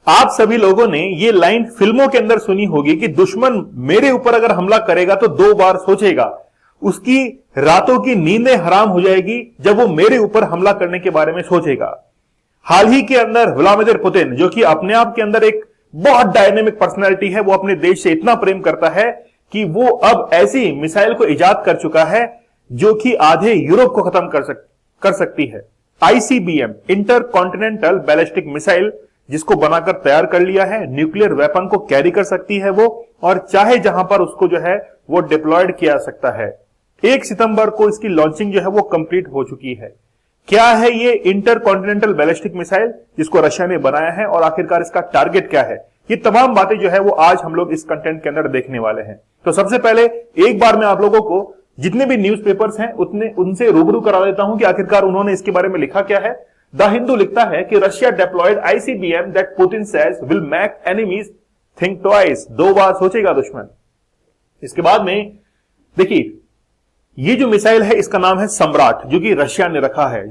आप सभी लोगों ने ये लाइन फिल्मों के अंदर सुनी होगी कि दुश्मन मेरे ऊपर अगर हमला करेगा तो 2 बार सोचेगा, उसकी रातों की नींदें हराम हो जाएगी जब वो मेरे ऊपर हमला करने के बारे में सोचेगा। हाल ही के अंदर व्लादिमीर पुतिन, जो कि अपने आप के अंदर एक बहुत डायनेमिक पर्सनैलिटी है, वो अपने देश से इतना प्रेम करता है कि वो अब ऐसी मिसाइल को इजाद कर चुका है जो कि आधे यूरोप को खत्म कर सकती है। ICBM, inter continental ballistic missile, जिसको बनाकर तैयार कर लिया है। न्यूक्लियर वेपन को कैरी कर सकती है वो, और चाहे जहां पर उसको जो है वो डिप्लॉयड किया जा सकता है। 1 सितंबर को इसकी लॉन्चिंग जो है वो कंप्लीट हो चुकी है। क्या है ये इंटर कॉन्टिनेंटल बैलिस्टिक मिसाइल जिसको रशिया ने बनाया है, और आखिरकार इसका टारगेट क्या है, ये तमाम बातें जो है वो आज हम लोग इस कंटेंट के अंदर देखने वाले हैं। तो सबसे पहले एक बार मैं आप लोगों को जितने भी न्यूज़पेपर्स हैं उनसे रूबरू करा देता हूं कि आखिरकार उन्होंने इसके बारे में लिखा क्या है। द हिंदू लिखता है कि Russia deployed ICBM that Putin says will make enemies think twice, 2 बार सोचेगा दुश्मन। इसके बाद में देखिए, ये जो मिसाइल है इसका नाम है सम्राट, जो कि रशिया ने रखा है,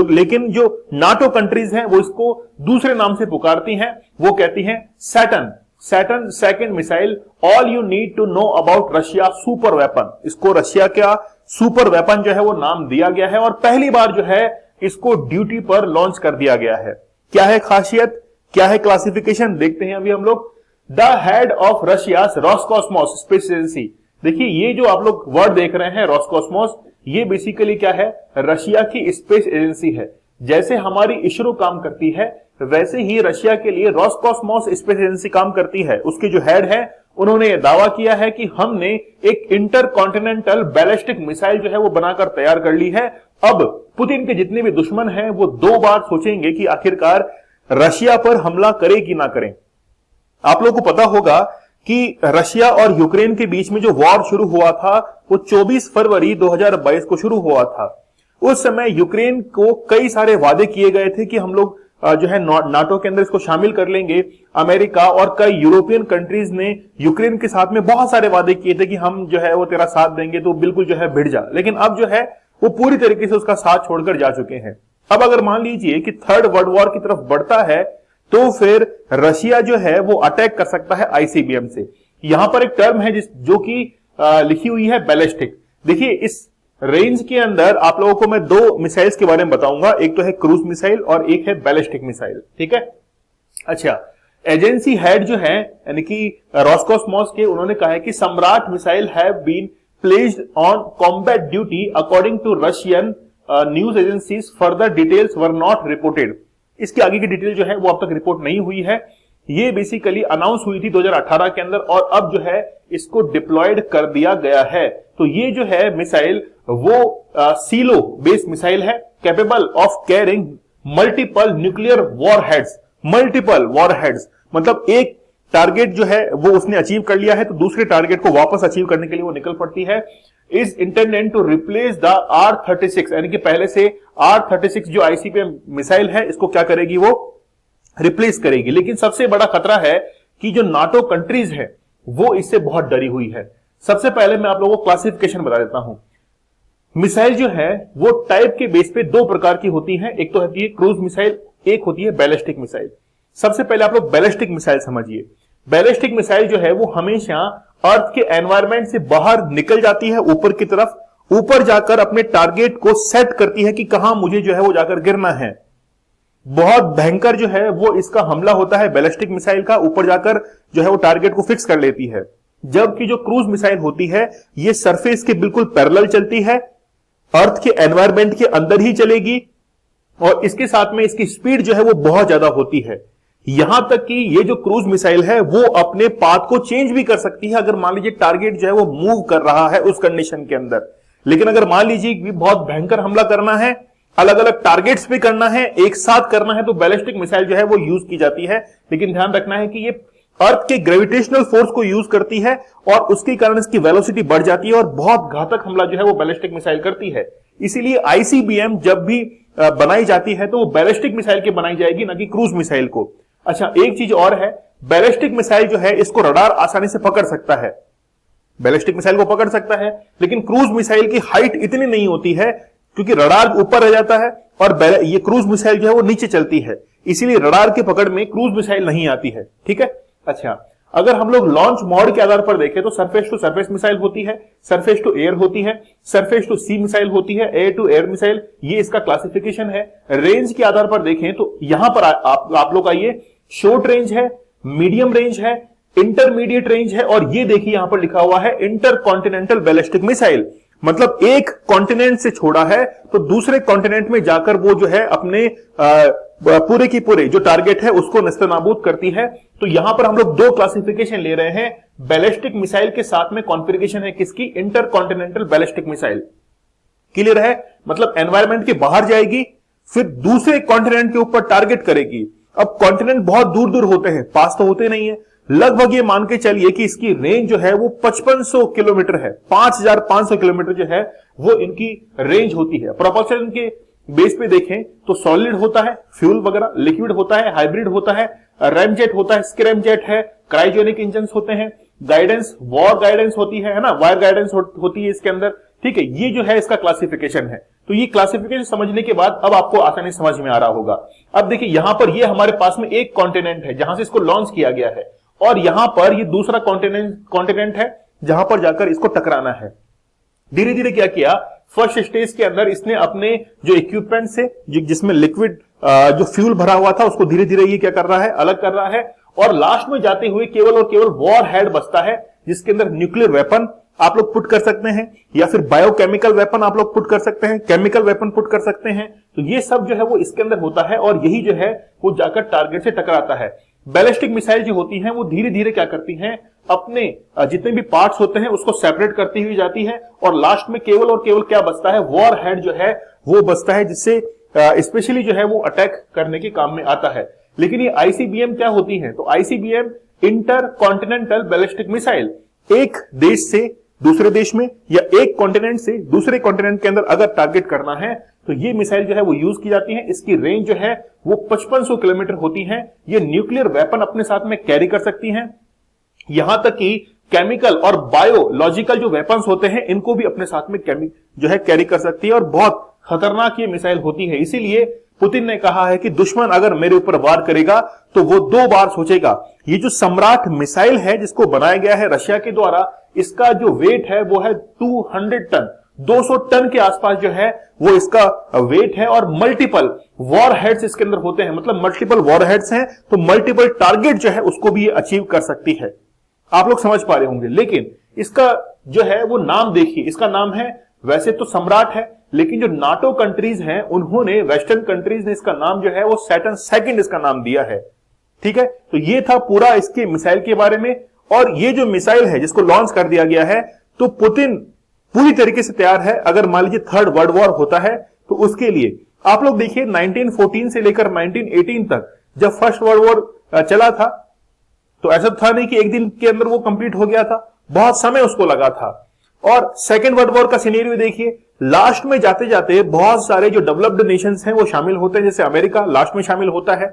लेकिन जो नाटो कंट्रीज हैं वो इसको दूसरे नाम से पुकारती हैं। वो कहती हैं Saturn second missile, all you need to know about Russia super weapon. इसको रशिया का सुपर वेपन जो है वो नाम दिया गया है, और पहली बार जो है इसको ड्यूटी पर लॉन्च कर दिया गया है। क्या है खासियत, क्या है क्लासिफिकेशन, देखते हैं अभी हम लोग। The head of Russia Roscosmos space agency. देखिए, ये जो आप लोग वर्ड देख रहे हैं रोसकॉस्मोस, ये बेसिकली क्या है, रशिया की स्पेस एजेंसी है। जैसे हमारी इसरो काम करती है वैसे ही रशिया के लिए रोसकॉस्मोस स्पेस एजेंसी काम करती है। उसके जो हेड है उन्होंने यह दावा किया है कि हमने एक इंटर कॉन्टिनेंटल बैलिस्टिक मिसाइल जो है वो बनाकर तैयार कर ली है। अब पुतिन के जितने भी दुश्मन हैं वो 2 बार सोचेंगे कि आखिरकार रशिया पर हमला करे कि ना करें। आप लोगों को पता होगा कि रशिया और यूक्रेन के बीच में जो वॉर शुरू हुआ था वो 24 फरवरी 2022 को शुरू हुआ था। उस समय यूक्रेन को कई सारे वादे किए गए थे कि हम लोग जो है नाटो के अंदर इसको शामिल कर लेंगे। अमेरिका और कई यूरोपियन कंट्रीज ने यूक्रेन के साथ में बहुत सारे वादे किए थे कि हम जो है वो तेरा साथ देंगे, तो बिल्कुल जो है भिड़ जा। लेकिन अब जो है वो पूरी तरीके से उसका साथ छोड़कर जा चुके हैं। अब अगर मान लीजिए कि थर्ड वर्ल्ड वॉर की तरफ बढ़ता है तो फिर रशिया जो है वो अटैक कर सकता है आईसीबीएम से। यहां पर एक टर्म है जो कि लिखी हुई है बैलिस्टिक। देखिए, इस रेंज के अंदर आप लोगों को मैं 2 मिसाइल्स के बारे में बताऊंगा, एक तो है क्रूज मिसाइल और एक है बैलिस्टिक मिसाइल। ठीक है, अच्छा, एजेंसी हेड जो है यानी कि रोसकॉस्मोस के, उन्होंने कहा है कि सम्राट missile have been placed on combat duty according to Russian news agencies, further details were not reported. इसकी आगे की डिटेल जो है वो अब तक रिपोर्ट नहीं हुई है। ये बेसिकली अनाउंस हुई थी 2018 के अंदर, और अब जो है इसको डिप्लॉयड कर दिया गया है। तो ये जो है मिसाइल वो सीलो बेस्ड मिसाइल है, capable of carrying multiple nuclear warheads. Multiple warheads मतलब एक टारगेट जो है वो उसने अचीव कर लिया है तो दूसरे टारगेट को वापस अचीव करने के लिए वो निकल पड़ती है। Is intended to replace the R-36, यानी कि पहले से R-36 जो आईसीबीएम मिसाइल है इसको क्या करेगी, वो रिप्लेस करेगी। लेकिन सबसे बड़ा खतरा है कि जो नाटो कंट्रीज है वो इससे बहुत डरी हुई है। सबसे पहले मैं आप लोगों को क्लासिफिकेशन बता देता हूं। मिसाइल जो है वो टाइप के बेस पे 2 प्रकार की होती है, एक तो होती है क्रूज मिसाइल, एक होती है बैलिस्टिक मिसाइल। सबसे पहले आप लोग बैलिस्टिक मिसाइल समझिए। बैलिस्टिक मिसाइल जो है वो हमेशा अर्थ के एनवायरमेंट से बाहर निकल जाती है ऊपर की तरफ, ऊपर जाकर अपने टारगेट को सेट करती है कि कहां मुझे जो है वो जाकर गिरना है। बहुत भयंकर जो है वो इसका हमला होता है बैलिस्टिक मिसाइल का, ऊपर जाकर जो है वो टारगेट को फिक्स कर लेती है। जबकि जो क्रूज मिसाइल होती है ये सरफेस के बिल्कुल पैरेलल चलती है, अर्थ के एनवायरमेंट के अंदर ही चलेगी, और इसके साथ में इसकी स्पीड जो है वो बहुत ज्यादा होती है। यहां तक कि ये जो क्रूज मिसाइल है वो अपने पाथ को चेंज भी कर सकती है अगर मान लीजिए टारगेट जो है वो मूव कर रहा है उस कंडीशन के अंदर। लेकिन अगर मान लीजिए कि बहुत भयंकर हमला करना है, अलग अलग टारगेट्स पे करना है, एक साथ करना है, तो बैलिस्टिक मिसाइल जो है वो यूज की जाती है। लेकिन ध्यान रखना है कि ये अर्थ के ग्रेविटेशनल फोर्स को यूज करती है और उसके कारण इसकी वेलोसिटी बढ़ जाती है और बहुत घातक हमला जो है वो बैलिस्टिक मिसाइल करती है। इसीलिए आईसीबीएम जब भी बनाई जाती है तो वो बैलिस्टिक मिसाइल की बनाई जाएगी, ना कि क्रूज मिसाइल को। अच्छा, एक चीज और है, बैलिस्टिक मिसाइल जो है इसको रडार आसानी से पकड़ सकता है, बैलिस्टिक मिसाइल को पकड़ सकता है, लेकिन क्रूज मिसाइल की हाइट इतनी नहीं होती है क्योंकि रडार ऊपर रह जाता है और ये क्रूज मिसाइल जो है वो नीचे चलती है। इसीलिए रडार की पकड़ में क्रूज मिसाइल नहीं आती है। ठीक है, अच्छा अगर हम लोग लॉन्च मोड के आधार पर देखें तो सरफेस टू सरफेस मिसाइल होती है, सरफेस टू एयर होती है, सरफेस टू सी मिसाइल होती है, एयर टू एयर मिसाइल, ये इसका क्लासिफिकेशन है। रेंज के आधार पर देखें तो यहां पर आप लोग आइए, शॉर्ट रेंज है, मीडियम रेंज है, इंटरमीडिएट रेंज है, और ये देखिए यहां पर लिखा हुआ है इंटर कॉन्टिनेंटल बैलिस्टिक मिसाइल। मतलब एक कॉन्टिनेंट से छोड़ा है तो दूसरे कॉन्टिनेंट में जाकर वो जो है अपने पूरे की पूरे जो टारगेट है उसको नस्तनाबूद करती है। तो यहां पर हम लोग दो क्लासिफिकेशन ले रहे हैं, बैलिस्टिक मिसाइल के साथ में कॉन्फ़िगरेशन है किसकी, inter continental ballistic missile. Clear है, मतलब एनवायरमेंट के बाहर जाएगी, फिर दूसरे कॉन्टिनेंट के ऊपर टारगेट करेगी। अब कॉन्टिनेंट बहुत दूर दूर होते हैं, पास तो होते नहीं है। लगभग ये मान के चलिए कि इसकी रेंज जो है वो 5500 किलोमीटर है, 5500 किलोमीटर जो है वो इनकी रेंज होती है। प्रोपल्शन के बेस पे देखें तो सॉलिड होता है, फ्यूल वगैरह, लिक्विड होता है, हाइब्रिड होता है, रैमजेट होता है, स्क्रैमजेट है, क्रायोजेनिक इंजन होते हैं, गाइडेंस वॉर गाइडेंस होती है ना, वायर गाइडेंस होती है इसके अंदर। ठीक है, ये जो है इसका क्लासिफिकेशन है। तो ये क्लासिफिकेशन समझने के बाद अब आपको आसानी समझ में आ रहा होगा। अब देखिए यहां पर ये हमारे पास में एक कॉन्टिनेंट है जहां से इसको लॉन्च किया गया है, और यहां पर ये दूसरा कॉन्टिनेंट है जहां पर जाकर इसको टकराना है। धीरे धीरे क्या किया, फर्स्ट स्टेज के अंदर इसने अपने जो इक्विपमेंट से जिसमें लिक्विड जो फ्यूल भरा हुआ था उसको धीरे धीरे ये क्या कर रहा है, अलग कर रहा है, और लास्ट में जाते हुए केवल और केवल वॉर हेड बचता है जिसके अंदर न्यूक्लियर वेपन आप लोग पुट कर सकते हैं, या फिर बायोकेमिकल वेपन आप लोग पुट कर सकते हैं, केमिकल वेपन पुट कर सकते हैं। तो ये सब जो है वो इसके अंदर होता है, और यही जो है वो जाकर टारगेट से टकराता है। बैलिस्टिक मिसाइल जो होती हैं वो धीरे धीरे क्या करती हैं, अपने जितने भी पार्ट्स होते हैं उसको सेपरेट करती हुई जाती है, और लास्ट में केवल और केवल क्या बचता है, वॉर हेड जो है वो बचता है, जिससे स्पेशली जो है वो अटैक करने के काम में आता है। लेकिन ये आईसीबीएम क्या होती है, तो ICBM inter continental ballistic missile, एक देश से दूसरे देश में या एक कॉन्टिनेंट से दूसरे कॉन्टिनेंट के अंदर अगर टारगेट करना है तो ये मिसाइल जो है वो यूज की जाती है। इसकी रेंज जो है वो 5500 किलोमीटर होती है। ये न्यूक्लियर वेपन अपने साथ में कैरी कर सकती हैं, यहां तक कि केमिकल और बायोलॉजिकल जो वेपन्स होते हैं इनको भी अपने साथ में जो है कैरी कर सकती है, और बहुत खतरनाक ये मिसाइल होती है। इसीलिए पुतिन ने कहा है कि दुश्मन अगर मेरे ऊपर वार करेगा तो वो 2 बार सोचेगा। ये जो सम्राट मिसाइल है जिसको बनाया गया है रशिया के द्वारा, इसका जो वेट है वो है 200 टन, 200 टन के आसपास जो है वो इसका वेट है, और मल्टीपल वॉर हेड्स इसके अंदर होते हैं। मतलब मल्टीपल वॉर हेड्स हैं तो मल्टीपल टारगेट जो है उसको भी ये अचीव कर सकती है। आप लोग समझ पा रहे होंगे। लेकिन इसका जो है वो नाम देखिए, इसका नाम है, वैसे तो सम्राट है, लेकिन जो नाटो कंट्रीज हैं उन्होंने, वेस्टर्न कंट्रीज ने इसका नाम जो है वो सैटर्न सेकंड इसका नाम दिया है। ठीक है, तो ये था पूरा इसके मिसाइल के बारे में। और ये जो मिसाइल है जिसको लॉन्च कर दिया गया है, तो पुतिन पूरी तरीके से तैयार है। अगर मान लीजिए थर्ड वर्ल्ड वॉर होता है तो उसके लिए आप लोग देखिए 1914 से लेकर 1918 तक जब फर्स्ट वर्ल्ड वॉर चला था तो ऐसा था नहीं कि एक दिन के अंदर वो कंप्लीट हो गया था, बहुत समय उसको लगा था। और सेकेंड वर्ल्ड वॉर का सिनेरियो देखिए, लास्ट में जाते जाते बहुत सारे जो डेवलप्ड नेशंस हैं वो शामिल होते हैं, जैसे अमेरिका लास्ट में शामिल होता है।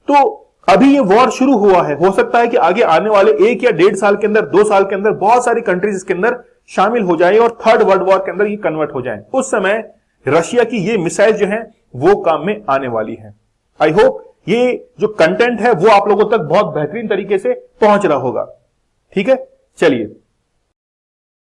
तो अभी ये वॉर शुरू हुआ है, हो सकता है कि आगे आने वाले 1 या 1.5 साल के अंदर, 2 साल के अंदर बहुत सारी कंट्रीज इसके अंदर शामिल हो जाए और थर्ड वर्ल्ड वॉर के अंदर ये कन्वर्ट हो जाए। उस समय रशिया की ये मिसाइल जो है वो काम में आने वाली है। आई होप ये जो कंटेंट है वो आप लोगों तक बहुत बेहतरीन तरीके से पहुंच रहा होगा। ठीक है, चलिए